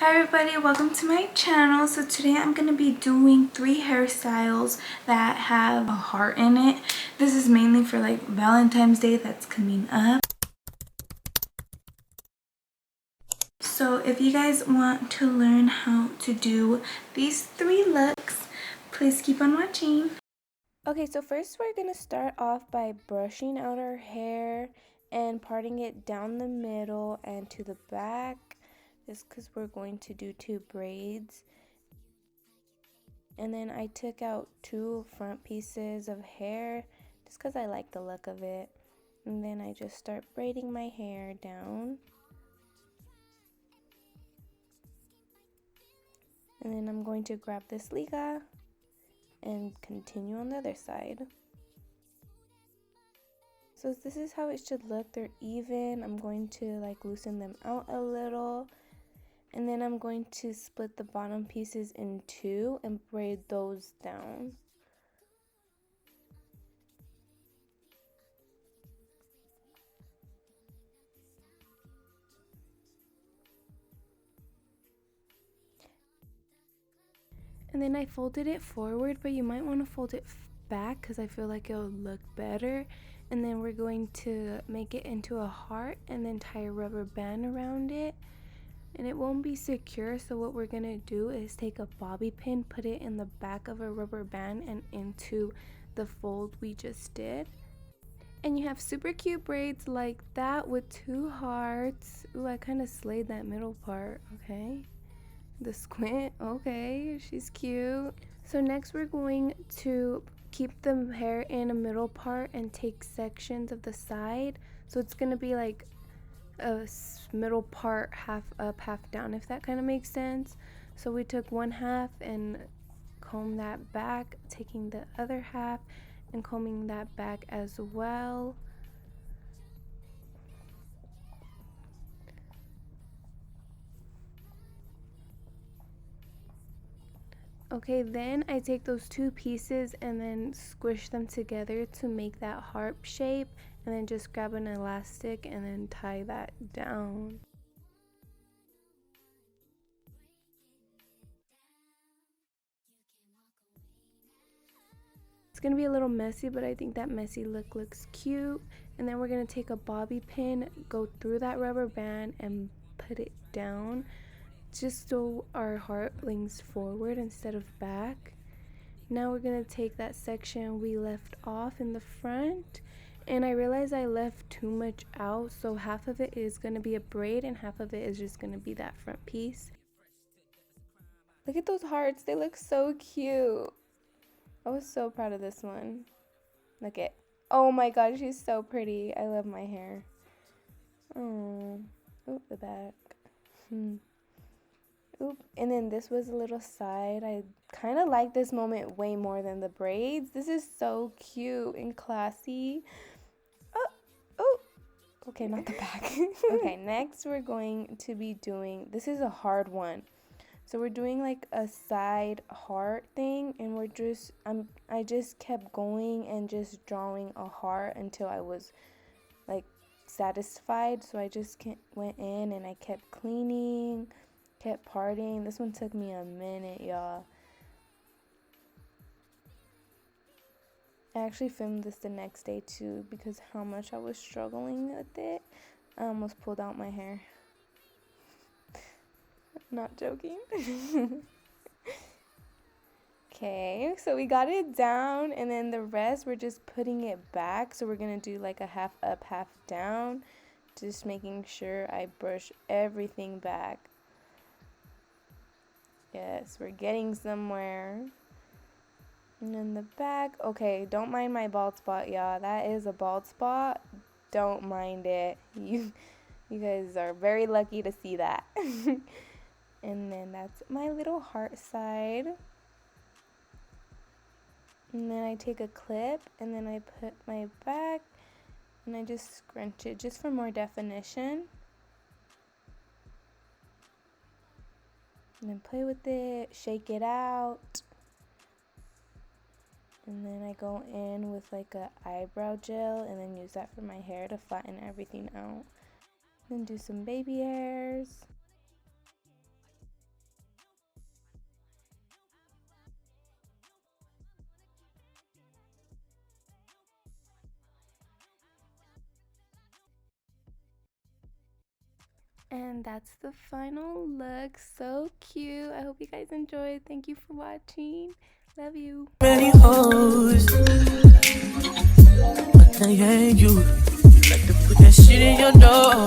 Hi everybody, welcome to my channel. So today I'm going to be doing 3 hairstyles that have a heart in it. This is mainly for like Valentine's Day that's coming up. So if you guys want to learn how to do these 3 looks, please keep on watching. Okay, so first we're going to start off by brushing out our hair and parting it down the middle and to the back, just because we're going to do 2 braids. And then I took out 2 front pieces of hair just because I like the look of it. And then I just start braiding my hair down. And then I'm going to grab this liga and continue on the other side. So this is how it should look. They're even. I'm going to like loosen them out a little. And then I'm going to split the bottom pieces in 2 and braid those down. And then I folded it forward, but you might want to fold it back because I feel like it'll look better. And then we're going to make it into a heart and then tie a rubber band around it. And it won't be secure, so what we're going to do is take a bobby pin, put it in the back of a rubber band and into the fold we just did. And you have super cute braids like that with 2 hearts. Ooh, I kind of slayed that middle part, okay? The squint, okay, she's cute. So next we're going to keep the hair in a middle part and take sections of the side. So it's going to be like a middle part, half up, half down, if that kind of makes sense. So we took 1/2 and combed that back, taking the other half and combing that back as well. Okay, then I take those 2 pieces and then squish them together to make that heart shape, and then just grab an elastic and then tie that down. It's gonna be a little messy, but I think that messy look looks cute. And then we're gonna take a bobby pin, go through that rubber band and put it down just so our heart leans forward instead of back. Now we're going to take that section we left off in the front, and I realized I left too much out, so half of it is going to be a braid and half of it is just going to be that front piece. Look at those hearts, they look so cute. I was so proud of this one. Look at, oh my god, she's so pretty. I love my hair. Oh, the back. Oop. And then this was a little side. I kind of like this moment way more than the braids. This is so cute and classy. Oh. Okay, not the back. Okay, next we're going to be doing, this is a hard one. So we're doing like a side heart thing, and I just kept going and just drawing a heart until I was like satisfied. So I just went in and I kept cleaning, kept parting. This one took me a minute, y'all. I actually filmed this the next day too because how much I was struggling with it. I almost pulled out my hair. Not joking. Okay, so we got it down, and then the rest we're just putting it back. So we're gonna do like a half up, half down, just making sure I brush everything back. Yes, we're getting somewhere. And then the back, okay, don't mind my bald spot, y'all. That is a bald spot. Don't mind it. You guys are very lucky to see that. And then that's my little heart side. And then I take a clip and then I put my back and I just scrunch it just for more definition. And then play with it, shake it out. And then I go in with like a eyebrow gel and then use that for my hair to flatten everything out. Then do some baby hairs. And that's the final look. So cute. I hope you guys enjoyed. Thank you for watching. Love you. Many hoes, but I ain't you. You like to put that shit in your nose.